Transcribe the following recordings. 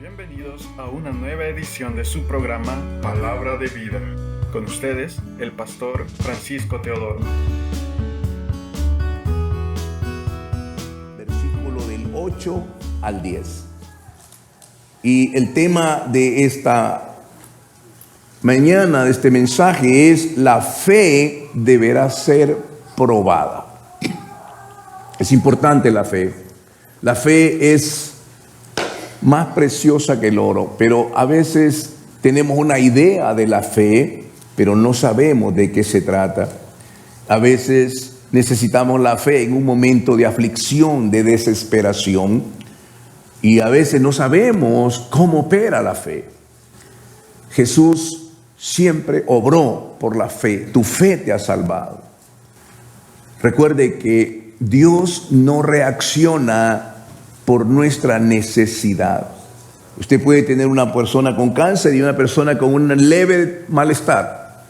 Bienvenidos a una nueva edición de su programa Palabra de Vida. Con ustedes, el pastor Francisco Teodoro. Versículo del 8 al 10. Y el tema de esta mañana, de este mensaje, es: la fe deberá ser probada. Es importante la fe. La fe es más preciosa que el oro, pero a veces tenemos una idea de la fe, pero no sabemos de qué se trata. A veces necesitamos la fe en un momento de aflicción, de desesperación, y a veces no sabemos cómo opera la fe. Jesús siempre obró por la fe. Tu fe te ha salvado. Recuerde que Dios no reacciona por nuestra necesidad. Usted puede tener una persona con cáncer y una persona con un leve malestar,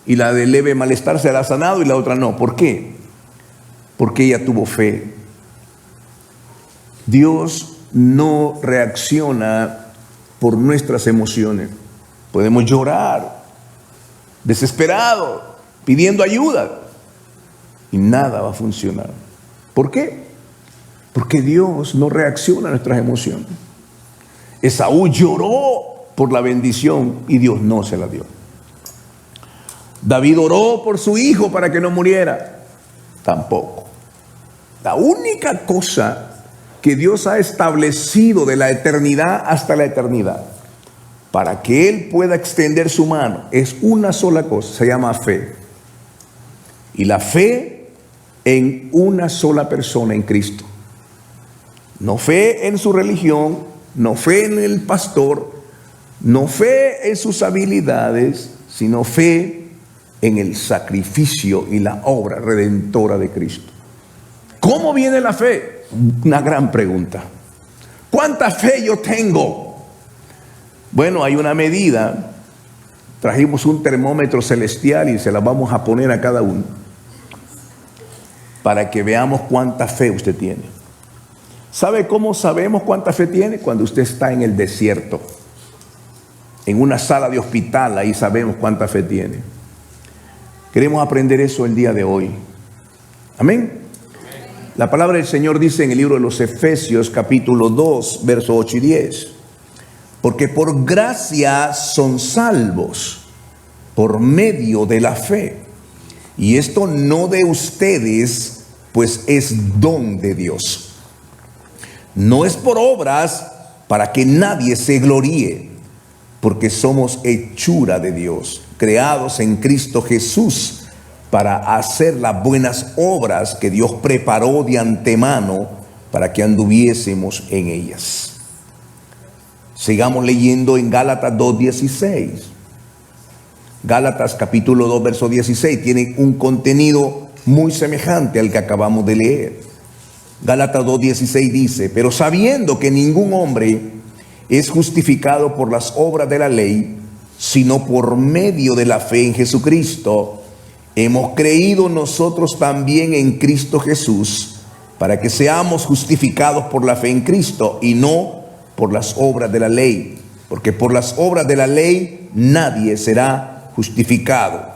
y la de leve malestar será sanado y la otra no. ¿Por qué? Porque ella tuvo fe. Dios no reacciona por nuestras emociones. Podemos llorar desesperados, pidiendo ayuda, y nada va a funcionar. ¿Por qué? Porque Dios no reacciona a nuestras emociones. Esaú lloró por la bendición y Dios no se la dio. David oró por su hijo para que no muriera. Tampoco. La única cosa que Dios ha establecido de la eternidad hasta la eternidad, para que Él pueda extender su mano, es una sola cosa: se llama fe. Y la fe en una sola persona, en Cristo. No fe en su religión, no fe en el pastor, no fe en sus habilidades, sino fe en el sacrificio y la obra redentora de Cristo. ¿Cómo viene la fe? Una gran pregunta. ¿Cuánta fe yo tengo? Bueno, hay una medida. Trajimos un termómetro celestial y se la vamos a poner a cada uno para que veamos cuánta fe usted tiene. ¿Sabe cómo sabemos cuánta fe tiene? Cuando usted está en el desierto, en una sala de hospital, ahí sabemos cuánta fe tiene. Queremos aprender eso el día de hoy. Amén. La palabra del Señor dice en el libro de los Efesios, capítulo 2, versos 8 y 10. Porque por gracia son salvos por medio de la fe. Y esto no de ustedes, pues es don de Dios. No es por obras, para que nadie se gloríe, porque somos hechura de Dios, creados en Cristo Jesús para hacer las buenas obras que Dios preparó de antemano para que anduviésemos en ellas. Sigamos leyendo en Gálatas 2:16. Gálatas capítulo 2, verso 16 tiene un contenido muy semejante al que acabamos de leer. Gálatas 2:16 dice: pero sabiendo que ningún hombre es justificado por las obras de la ley, sino por medio de la fe en Jesucristo, hemos creído nosotros también en Cristo Jesús, para que seamos justificados por la fe en Cristo y no por las obras de la ley, porque por las obras de la ley nadie será justificado.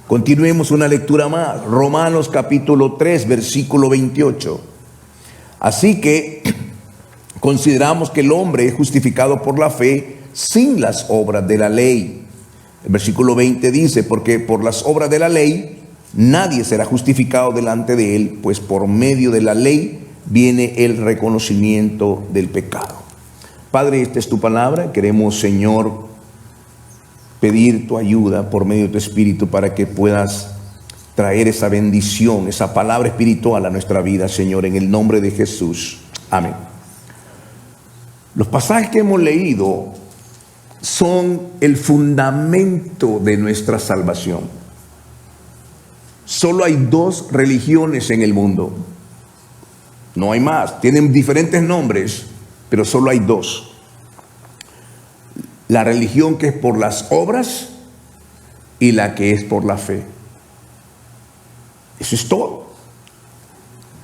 Continuemos una lectura más. Romanos capítulo 3, versículo 28. Así que consideramos que el hombre es justificado por la fe sin las obras de la ley. El versículo 20 dice: porque por las obras de la ley nadie será justificado delante de él, pues por medio de la ley viene el reconocimiento del pecado. Padre, esta es tu palabra. Queremos, Señor, pedir tu ayuda por medio de tu Espíritu para que puedas traer esa bendición, esa palabra espiritual a nuestra vida, Señor, en el nombre de Jesús. Amén. Los pasajes que hemos leído son el fundamento de nuestra salvación. Solo hay dos religiones en el mundo. No hay más. Tienen diferentes nombres, pero solo hay dos. La religión que es por las obras y la que es por la fe. Eso es todo.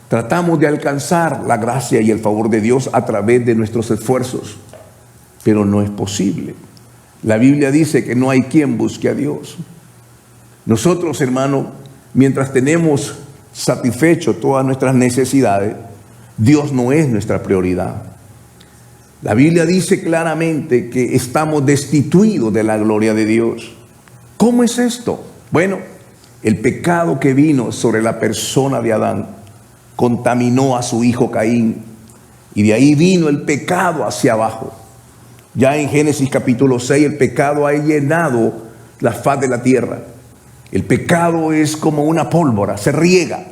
Tratamos de alcanzar la gracia y el favor de Dios a través de nuestros esfuerzos. pero no es posible. La Biblia dice que no hay quien busque a Dios. Nosotros, hermano, mientras tenemos satisfecho todas nuestras necesidades, Dios no es nuestra prioridad. La Biblia dice claramente que estamos destituidos de la gloria de Dios. ¿Cómo es esto? Bueno, el pecado que vino sobre la persona de Adán contaminó a su hijo Caín, y de ahí vino el pecado hacia abajo. Ya en Génesis capítulo 6, el pecado ha llenado la faz de la tierra. El pecado es como una pólvora, se riega.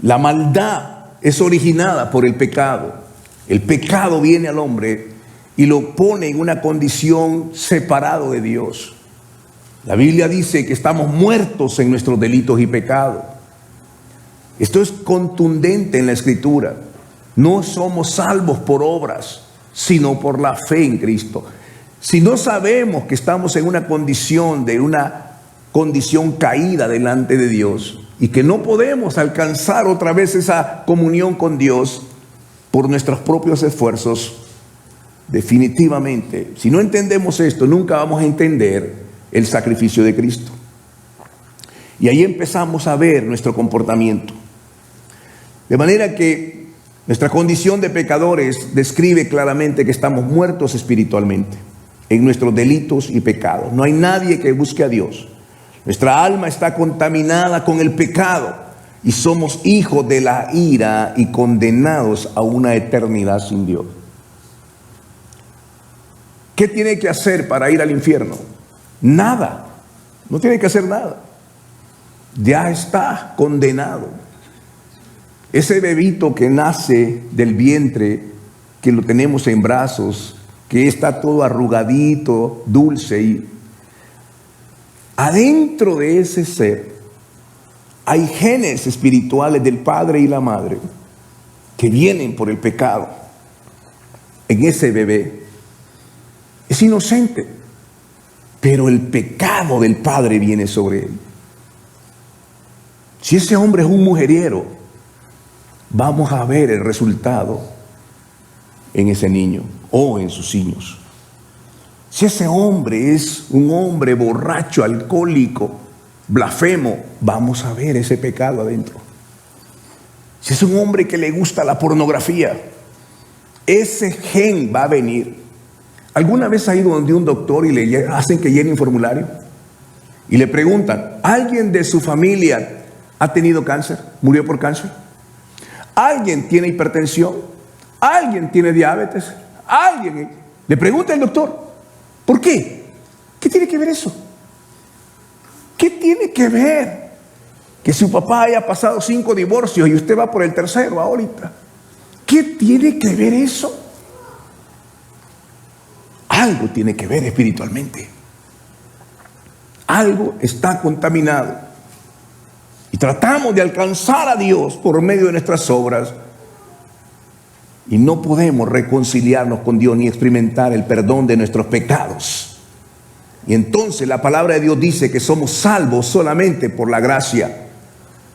La maldad es originada por el pecado. El pecado viene al hombre y lo pone en una condición separado de Dios. La Biblia dice que estamos muertos en nuestros delitos y pecados. Esto es contundente en la Escritura. No somos salvos por obras, sino por la fe en Cristo. Si no sabemos que estamos en una condición caída delante de Dios y que no podemos alcanzar otra vez esa comunión con Dios por nuestros propios esfuerzos, definitivamente, si no entendemos esto, nunca vamos a entender el sacrificio de Cristo. Y ahí empezamos a ver nuestro comportamiento. De manera que nuestra condición de pecadores describe claramente que estamos muertos espiritualmente en nuestros delitos y pecados. No hay nadie que busque a Dios. Nuestra alma está contaminada con el pecado y somos hijos de la ira y condenados a una eternidad sin Dios. ¿Qué tiene que hacer para ir al infierno? Nada. No tiene que hacer nada. Ya está condenado. Ese bebito que nace del vientre, que lo tenemos en brazos, que está todo arrugadito, dulce, y adentro de ese ser hay genes espirituales del padre y la madre que vienen por el pecado. En ese bebé es inocente, pero el pecado del padre viene sobre él. Si ese hombre es un mujeriero, vamos a ver el resultado en ese niño o en sus hijos. Si ese hombre es un hombre borracho, alcohólico, blasfemo, vamos a ver ese pecado adentro. Si es un hombre que le gusta la pornografía, ese gen va a venir. ¿Alguna vez ha ido donde un doctor y le hacen que llene un formulario? Y le preguntan, ¿alguien de su familia ha tenido cáncer? ¿Murió por cáncer? ¿Alguien tiene hipertensión? ¿Alguien tiene diabetes? ¿Alguien? Le pregunta el doctor, ¿por qué? ¿Qué tiene que ver eso? ¿Qué tiene que ver que su papá haya pasado 5 divorcios y usted va por el tercero ahorita? ¿Qué tiene que ver eso? Algo tiene que ver espiritualmente. Algo está contaminado. Y tratamos de alcanzar a Dios por medio de nuestras obras. Y no podemos reconciliarnos con Dios ni experimentar el perdón de nuestros pecados. Y entonces la palabra de Dios dice que somos salvos solamente por la gracia.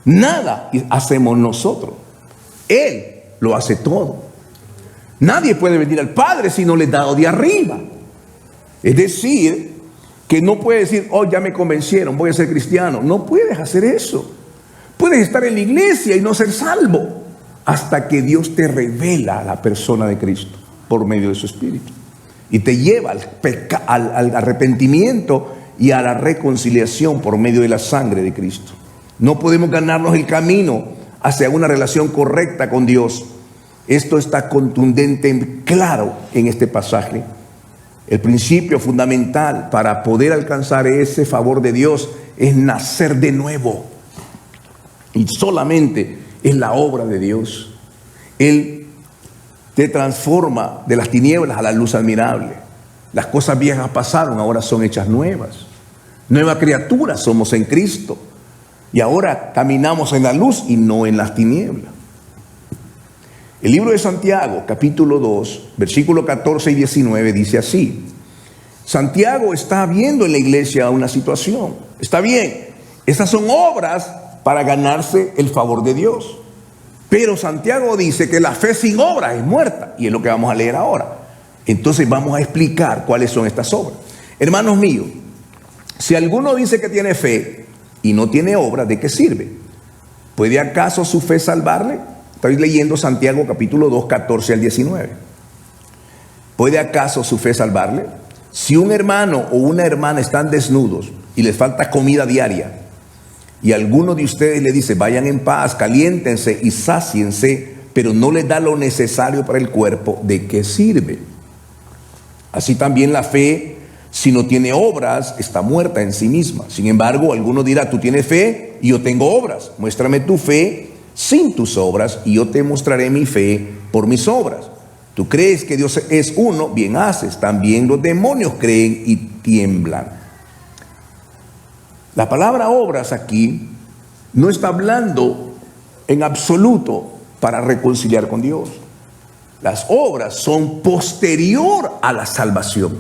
Nada hacemos nosotros. Él lo hace todo. Nadie puede venir al Padre si no le es dado de arriba. Es decir, que no puede decir, oh, ya me convencieron, voy a ser cristiano. No puedes hacer eso. Puedes estar en la iglesia y no ser salvo hasta que Dios te revela a la persona de Cristo por medio de su Espíritu y te lleva al arrepentimiento y a la reconciliación por medio de la sangre de Cristo. No podemos ganarnos el camino hacia una relación correcta con Dios. Esto está contundente, claro en este pasaje. El principio fundamental para poder alcanzar ese favor de Dios es nacer de nuevo. Y solamente es la obra de Dios. Él te transforma de las tinieblas a la luz admirable. Las cosas viejas pasaron, ahora son hechas nuevas. Nueva criatura somos en Cristo. Y ahora caminamos en la luz y no en las tinieblas. El libro de Santiago, capítulo 2, versículo 14 y 19, dice así. Santiago está viendo en la iglesia una situación. Está bien, esas son obras para ganarse el favor de Dios. Pero Santiago dice que la fe sin obras es muerta. Y es lo que vamos a leer ahora. Entonces vamos a explicar cuáles son estas obras. Hermanos míos, si alguno dice que tiene fe y no tiene obras, ¿de qué sirve? ¿Puede acaso su fe salvarle? Estoy leyendo Santiago capítulo 2, 14 al 19. ¿Puede acaso su fe salvarle? Si un hermano o una hermana están desnudos y les falta comida diaria, y alguno de ustedes le dice, vayan en paz, caliéntense y sáciense, pero no les da lo necesario para el cuerpo, ¿de qué sirve? Así también la fe, si no tiene obras, está muerta en sí misma. Sin embargo, alguno dirá, tú tienes fe y yo tengo obras. Muéstrame tu fe sin tus obras y yo te mostraré mi fe por mis obras. Tú crees que Dios es uno, bien haces. También los demonios creen y tiemblan. La palabra obras aquí no está hablando en absoluto para reconciliar con Dios. Las obras son posterior a la salvación,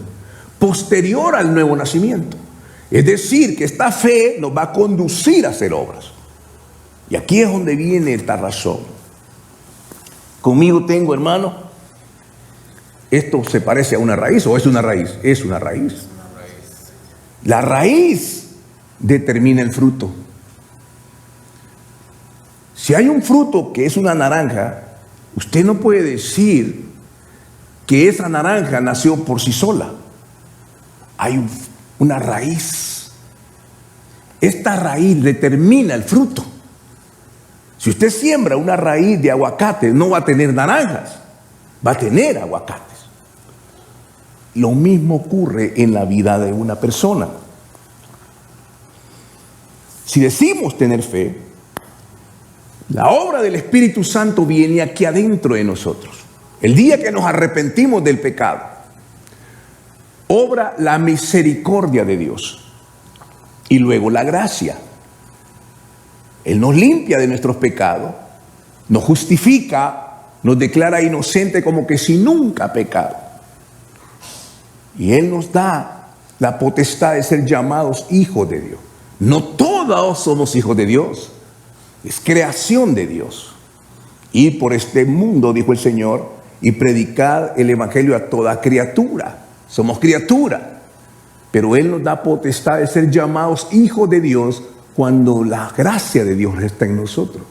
posterior al nuevo nacimiento. Es decir, que esta fe nos va a conducir a hacer obras. Y aquí es donde viene esta razón. Conmigo tengo, hermano, esto se parece a una raíz, ¿o es una raíz? Es una raíz. La raíz determina el fruto. Si hay un fruto que es una naranja, usted no puede decir que esa naranja nació por sí sola. Hay una raíz. Esta raíz determina el fruto. Si usted siembra una raíz de aguacate, no va a tener naranjas, va a tener aguacates. Lo mismo ocurre en la vida de una persona. Si decimos tener fe, la obra del Espíritu Santo viene aquí adentro de nosotros. El día que nos arrepentimos del pecado, obra la misericordia de Dios y luego la gracia. Él nos limpia de nuestros pecados, nos justifica, nos declara inocente como que si nunca ha pecado. Y Él nos da la potestad de ser llamados hijos de Dios. No todos somos hijos de Dios. Es creación de Dios. Y por este mundo, dijo el Señor, y predicad el evangelio a toda criatura. Somos criatura. Pero Él nos da potestad de ser llamados hijos de Dios cuando la gracia de Dios está en nosotros.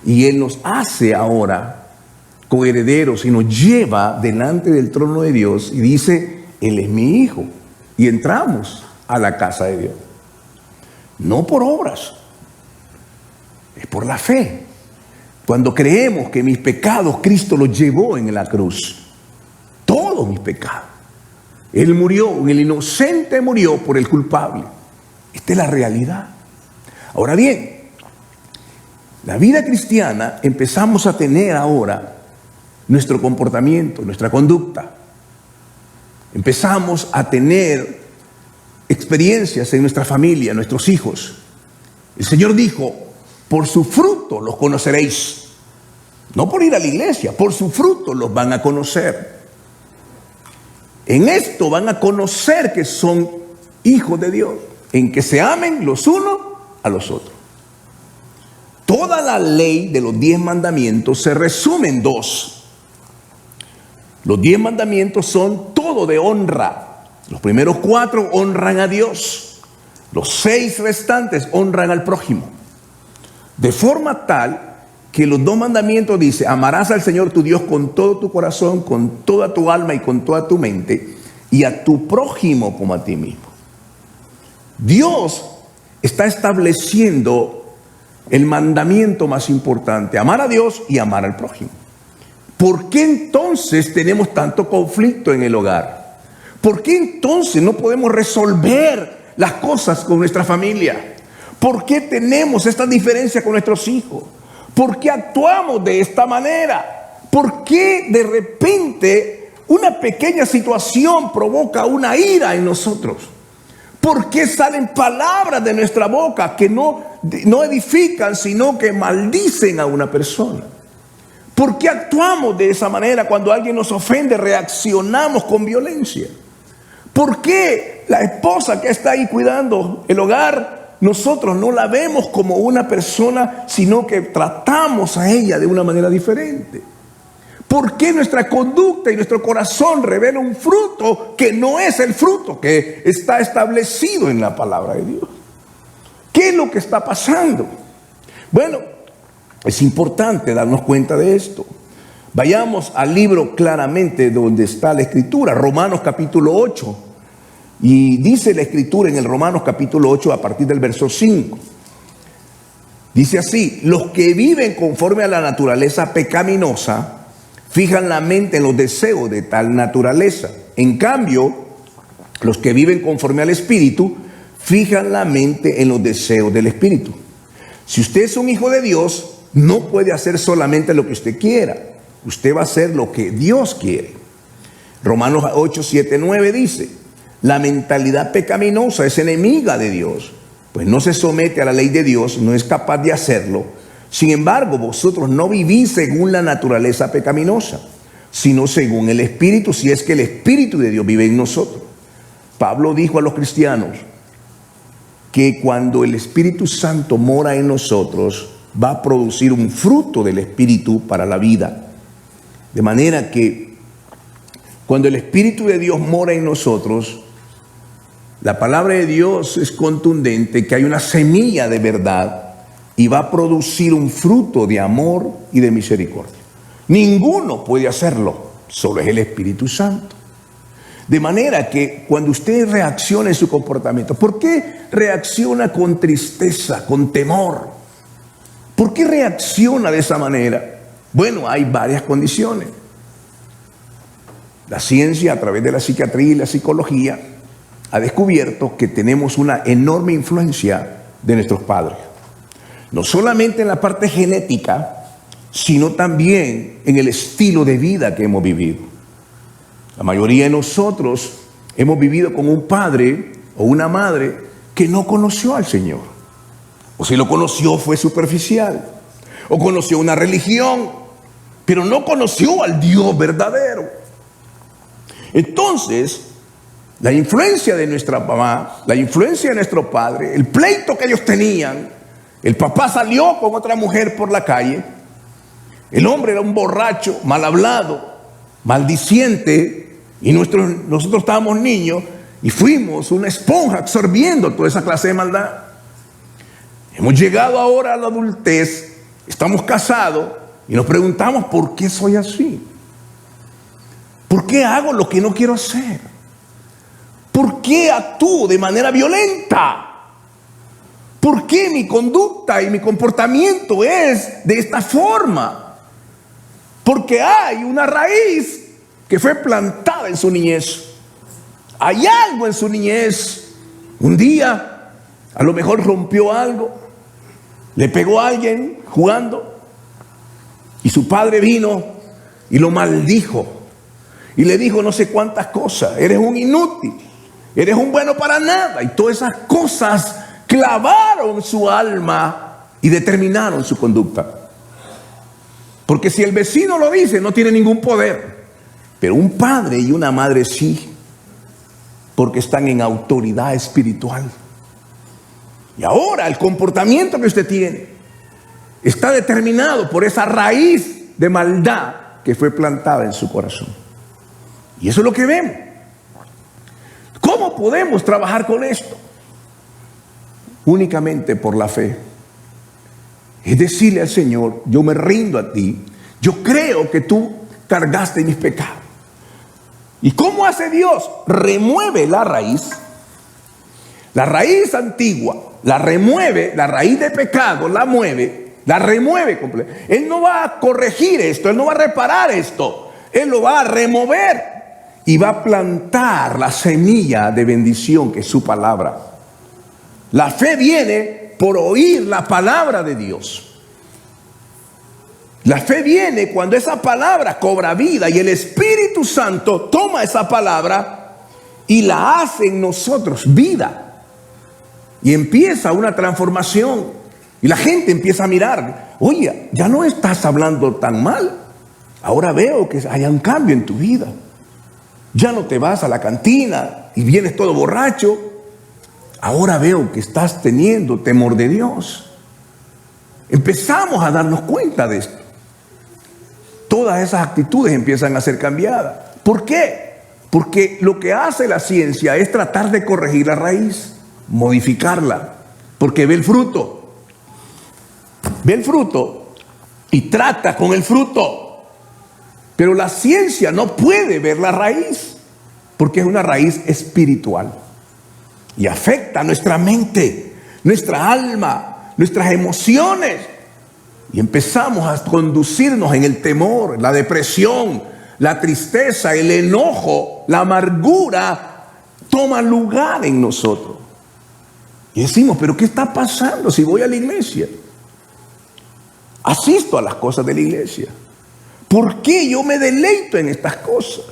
Y Él nos hace ahora coherederos y nos lleva delante del trono de Dios y dice, Él es mi hijo. Y entramos a la casa de Dios. No por obras. Es por la fe. Cuando creemos que mis pecados Cristo los llevó en la cruz. Todos mis pecados. Él murió, el inocente murió por el culpable. Esta es la realidad. Ahora bien, la vida cristiana empezamos a tener ahora nuestro comportamiento, nuestra conducta. Empezamos a tener experiencias en nuestra familia, nuestros hijos. El Señor dijo, por su fruto los conoceréis. No por ir a la iglesia, por su fruto los van a conocer. En esto van a conocer que son hijos de Dios, en que se amen los unos a los otros. Toda la ley de los 10 mandamientos se resume en 2. Los 10 mandamientos son todo de honra. Los primeros 4 honran a Dios. Los 6 restantes honran al prójimo. De forma tal que los 2 mandamientos dicen, amarás al Señor tu Dios con todo tu corazón, con toda tu alma y con toda tu mente, y a tu prójimo como a ti mismo. Dios está estableciendo el mandamiento más importante, amar a Dios y amar al prójimo. ¿Por qué entonces tenemos tanto conflicto en el hogar? ¿Por qué entonces no podemos resolver las cosas con nuestra familia? ¿Por qué tenemos esta diferencia con nuestros hijos? ¿Por qué actuamos de esta manera? ¿Por qué de repente una pequeña situación provoca una ira en nosotros? ¿Por qué salen palabras de nuestra boca que no edifican, sino que maldicen a una persona? ¿Por qué actuamos de esa manera cuando alguien nos ofende? Reaccionamos con violencia. ¿Por qué la esposa que está ahí cuidando el hogar, nosotros no la vemos como una persona, sino que tratamos a ella de una manera diferente? ¿Por qué nuestra conducta y nuestro corazón revela un fruto que no es el fruto que está establecido en la palabra de Dios? ¿Qué es lo que está pasando? Bueno, es importante darnos cuenta de esto. Vayamos al libro claramente donde está la escritura, Romanos capítulo 8. Y dice la escritura en el Romanos capítulo 8 a partir del verso 5. Dice así: los que viven conforme a la naturaleza pecaminosa fijan la mente en los deseos de tal naturaleza. En cambio, los que viven conforme al Espíritu fijan la mente en los deseos del Espíritu. Si usted es un hijo de Dios, no puede hacer solamente lo que usted quiera. Usted va a hacer lo que Dios quiere. Romanos 8, 7, 9 dice: la mentalidad pecaminosa es enemiga de Dios, pues no se somete a la ley de Dios, no es capaz de hacerlo. Sin embargo, vosotros no vivís según la naturaleza pecaminosa, sino según el Espíritu, si es que el Espíritu de Dios vive en nosotros. Pablo dijo a los cristianos que cuando el Espíritu Santo mora en nosotros, va a producir un fruto del Espíritu para la vida. De manera que cuando el Espíritu de Dios mora en nosotros, la palabra de Dios es contundente, que hay una semilla de verdad y va a producir un fruto de amor y de misericordia. Ninguno puede hacerlo, solo es el Espíritu Santo. De manera que cuando usted reacciona en su comportamiento, ¿por qué reacciona con tristeza, con temor? ¿Por qué reacciona de esa manera? Bueno, hay varias condiciones. La ciencia, a través de la psiquiatría y la psicología, ha descubierto que tenemos una enorme influencia de nuestros padres. No solamente en la parte genética, sino también en el estilo de vida que hemos vivido. La mayoría de nosotros hemos vivido con un padre o una madre que no conoció al Señor. O si lo conoció fue superficial. O conoció una religión, pero no conoció al Dios verdadero. Entonces, la influencia de nuestra mamá, la influencia de nuestro padre, el pleito que ellos tenían, el papá salió con otra mujer por la calle, el hombre era un borracho, mal hablado, maldiciente, y nosotros estábamos niños y fuimos una esponja absorbiendo toda esa clase de maldad. Hemos llegado ahora a la adultez, estamos casados y nos preguntamos: ¿por qué soy así? ¿Por qué hago lo que no quiero hacer? ¿Por qué actúo de manera violenta? ¿Por qué mi conducta y mi comportamiento es de esta forma? Porque hay una raíz que fue plantada en su niñez. Hay algo en su niñez. Un día, a lo mejor rompió algo, le pegó a alguien jugando, y su padre vino y lo maldijo. Y le dijo no sé cuántas cosas: eres un inútil, eres un bueno para nada. Y todas esas cosas clavaron su alma y determinaron su conducta. Porque si el vecino lo dice, no tiene ningún poder. Pero un padre y una madre sí, porque están en autoridad espiritual. Y ahora el comportamiento que usted tiene está determinado por esa raíz de maldad que fue plantada en su corazón. Y eso es lo que vemos. ¿Cómo podemos trabajar con esto? Únicamente por la fe. Es decirle al Señor: yo me rindo a ti, yo creo que tú cargaste mis pecados. ¿Y cómo hace Dios? Remueve la raíz antigua, la remueve, la raíz de pecado la remueve completa. Él no va a corregir esto, Él no va a reparar esto, Él lo va a remover y va a plantar la semilla de bendición que es su palabra. La fe viene por oír la palabra de Dios. La fe viene cuando esa palabra cobra vida y el Espíritu Santo toma esa palabra y la hace en nosotros vida. Y empieza una transformación. Y la gente empieza a mirar: oye, ya no estás hablando tan mal. Ahora veo que hay un cambio en tu vida. Ya no te vas a la cantina y vienes todo borracho. Ahora veo que estás teniendo temor de Dios. Empezamos a darnos cuenta de esto. todas esas actitudes empiezan a ser cambiadas. ¿Por qué? Porque lo que hace la ciencia es tratar de corregir la raíz, modificarla, porque ve el fruto y trata con el fruto. Pero la ciencia no puede ver la raíz, porque es una raíz espiritual y afecta a nuestra mente, nuestra alma, nuestras emociones, y empezamos a conducirnos en el temor, la depresión, la tristeza, el enojo, la amargura toma lugar en nosotros. Y decimos, pero ¿qué está pasando si voy a la iglesia? Asisto a las cosas de la iglesia. ¿Por qué yo me deleito en estas cosas?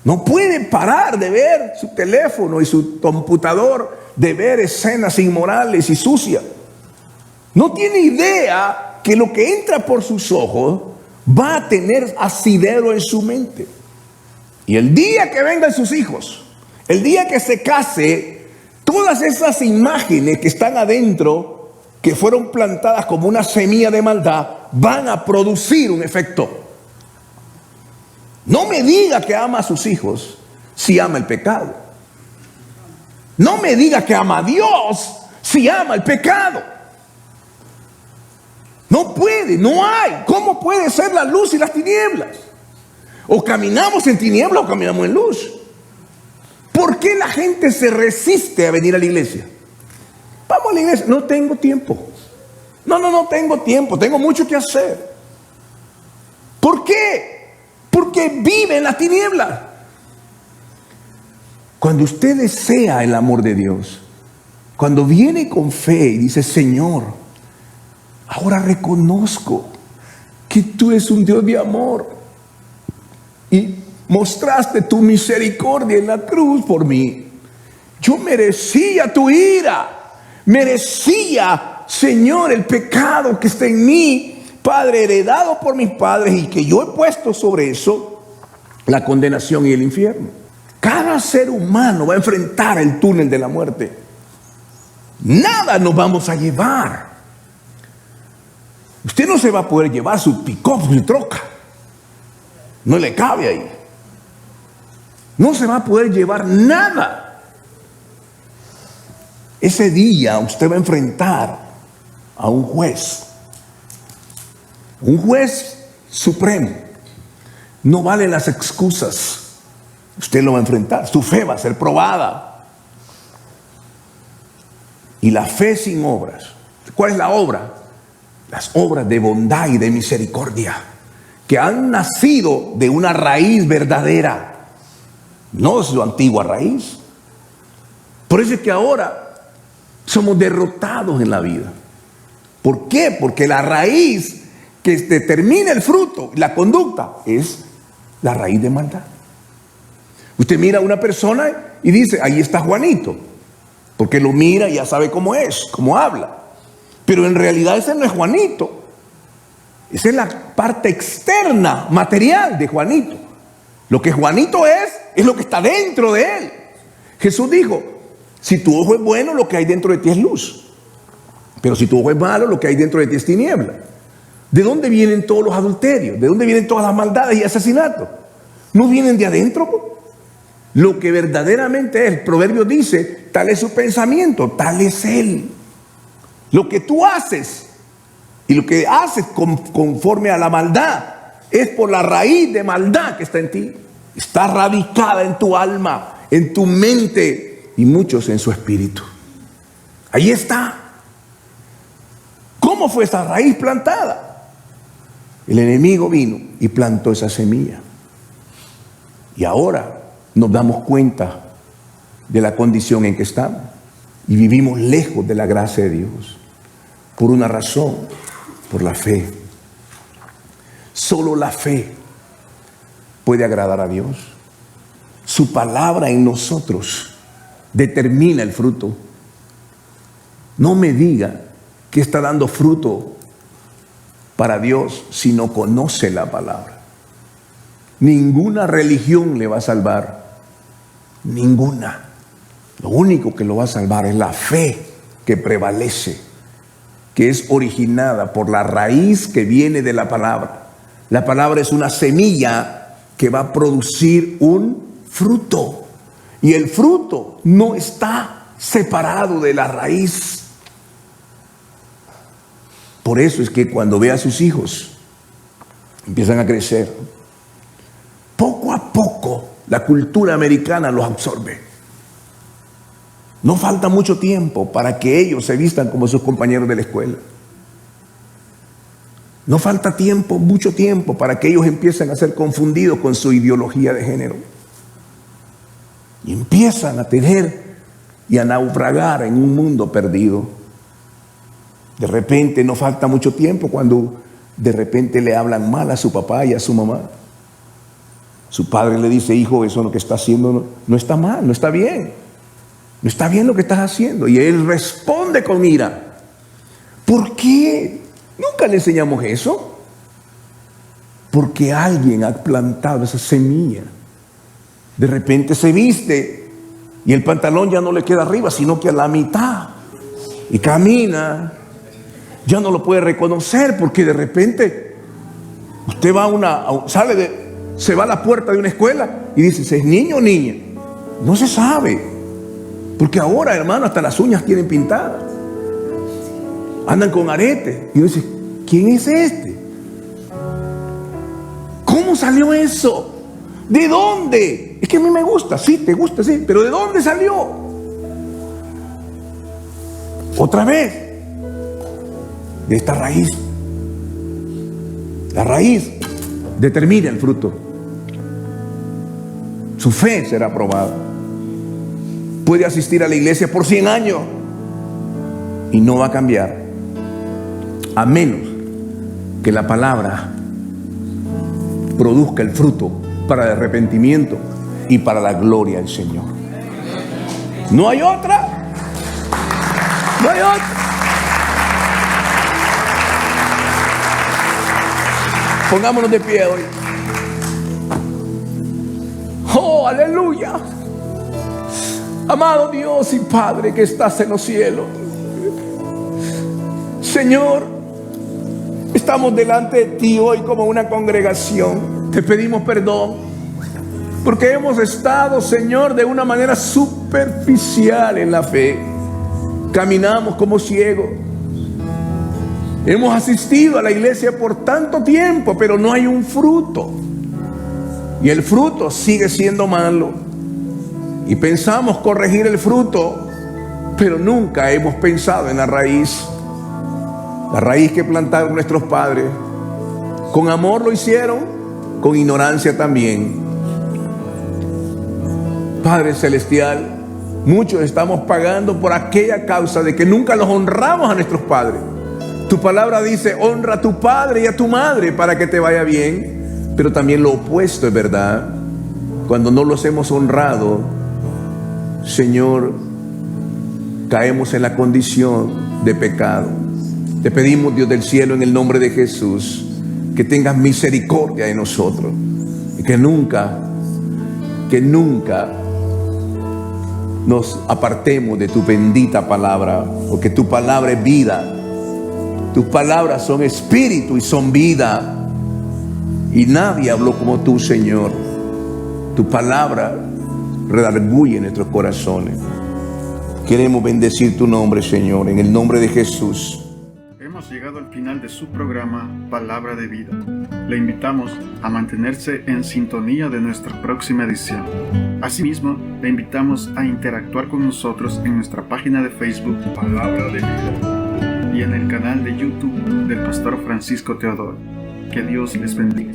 No puede parar de ver su teléfono y su computador, de ver escenas inmorales y sucias. No tiene idea que lo que entra por sus ojos va a tener asidero en su mente. Y el día que vengan sus hijos, el día que se case, todas esas imágenes que están adentro, que fueron plantadas como una semilla de maldad, van a producir un efecto. No me diga que ama a sus hijos si ama el pecado. No me diga que ama a Dios si ama el pecado. No puede, no hay. ¿Cómo puede ser la luz y las tinieblas? O caminamos en tinieblas o caminamos en luz. ¿Por qué la gente se resiste a venir a la iglesia? Vamos a la iglesia. No tengo tiempo. No tengo tiempo. Tengo mucho que hacer. ¿Por qué? Porque vive en las tinieblas. Cuando usted desea el amor de Dios, cuando viene con fe y dice, Señor, ahora reconozco que tú eres un Dios de amor y mostraste tu misericordia en la cruz por mí. Yo merecía tu ira. Merecía, Señor, el pecado que está en mí, Padre, heredado por mis padres, y que yo he puesto sobre eso la condenación y el infierno. Cada ser humano va a enfrentar el túnel de la muerte. Nada nos vamos a llevar. Usted no se va a poder llevar su pick-up, su troca. No le cabe ahí. No se va a poder llevar nada. Ese día usted va a enfrentar a un juez supremo. No valen las excusas. Usted lo va a enfrentar. Su fe va a ser probada. Y la fe sin obras. ¿Cuál es la obra? Las obras de bondad y de misericordia que han nacido de una raíz verdadera, no es su antigua raíz. Por eso es que ahora somos derrotados en la vida. ¿Por qué? Porque la raíz que determina el fruto, la conducta, es la raíz de maldad. Usted mira a una persona y dice, ahí está Juanito, porque lo mira y ya sabe cómo es, cómo habla. Pero en realidad ese no es Juanito. Esa es la parte externa, material de Juanito. Lo que Juanito es lo que está dentro de él. Jesús dijo, si tu ojo es bueno, lo que hay dentro de ti es luz. Pero si tu ojo es malo, lo que hay dentro de ti es tiniebla. ¿De dónde vienen todos los adulterios? ¿De dónde vienen todas las maldades y asesinatos? ¿No vienen de adentro? Lo que verdaderamente es, el proverbio dice, tal es su pensamiento, tal es él. Lo que tú haces y lo que haces conforme a la maldad es por la raíz de maldad que está en ti. Está radicada en tu alma, en tu mente y muchos en su espíritu. Ahí está. ¿Cómo fue esa raíz plantada? El enemigo vino y plantó esa semilla. Y ahora nos damos cuenta de la condición en que estamos. Y vivimos lejos de la gracia de Dios. Por una razón, por la fe. Solo la fe puede agradar a Dios. Su palabra en nosotros determina el fruto. No me diga que está dando fruto para Dios si no conoce la palabra. Ninguna religión le va a salvar. Ninguna. Lo único que lo va a salvar es la fe que prevalece, que es originada por la raíz que viene de la palabra. La palabra es una semilla que va a producir un fruto. Y el fruto no está separado de la raíz. Por eso es que cuando ve a sus hijos, empiezan a crecer, poco a poco la cultura americana los absorbe. No falta mucho tiempo para que ellos se vistan como sus compañeros de la escuela. No falta tiempo, mucho tiempo, para que ellos empiecen a ser confundidos con su ideología de género. Y empiezan a tener y a naufragar en un mundo perdido. De repente, no falta mucho tiempo cuando de repente le hablan mal a su papá y a su mamá. Su padre le dice: hijo, eso lo que está haciendo no está mal, no está bien. No está bien lo que estás haciendo. Y él responde con ira. ¿Por qué? Nunca le enseñamos eso. Porque alguien ha plantado esa semilla. De repente se viste y el pantalón ya no le queda arriba, sino que a la mitad. Y camina. Ya no lo puede reconocer porque de repente usted va se va a la puerta de una escuela y dice: ¿es niño o niña? No se sabe. Porque ahora, hermano, hasta las uñas tienen pintadas. Andan con aretes. Y uno dice: ¿quién es este? ¿Cómo salió eso? ¿De dónde? Es que a mí me gusta. Sí, te gusta, sí. Pero ¿de dónde salió? Otra vez. De esta raíz. La raíz determina el fruto. Su fe será probada. Puede asistir a la iglesia por 100 años y no va a cambiar, a menos que la palabra produzca el fruto para el arrepentimiento y para la gloria del Señor. No hay otra. No hay otra. Pongámonos de pie hoy. Oh, aleluya. Amado Dios y Padre que estás en los cielos, Señor, estamos delante de ti hoy como una congregación. Te pedimos perdón porque hemos estado, Señor, de una manera superficial en la fe. Caminamos como ciegos. Hemos asistido a la iglesia por tanto tiempo, pero no hay un fruto. Y el fruto sigue siendo malo. Y pensamos corregir el fruto, pero nunca hemos pensado en la raíz. La raíz que plantaron nuestros padres. Con amor lo hicieron, con ignorancia también. Padre Celestial, muchos estamos pagando por aquella causa de que nunca los honramos a nuestros padres. Tu palabra dice: honra a tu padre y a tu madre para que te vaya bien. Pero también lo opuesto es verdad. Cuando no los hemos honrado, Señor, caemos en la condición de pecado. Te pedimos, Dios del cielo, en el nombre de Jesús, que tengas misericordia de nosotros y que nunca nos apartemos de tu bendita palabra, porque tu palabra es vida. Tus palabras son espíritu y son vida. Y nadie habló como tú, Señor. Tu palabra redarguye nuestros corazones. Queremos bendecir tu nombre, Señor, en el nombre de Jesús. Hemos llegado al final de su programa Palabra de Vida. Le invitamos a mantenerse en sintonía de nuestra próxima edición. Asimismo, le invitamos a interactuar con nosotros en nuestra página de Facebook Palabra de Vida y en el canal de YouTube del Pastor Francisco Teodoro. Que Dios les bendiga.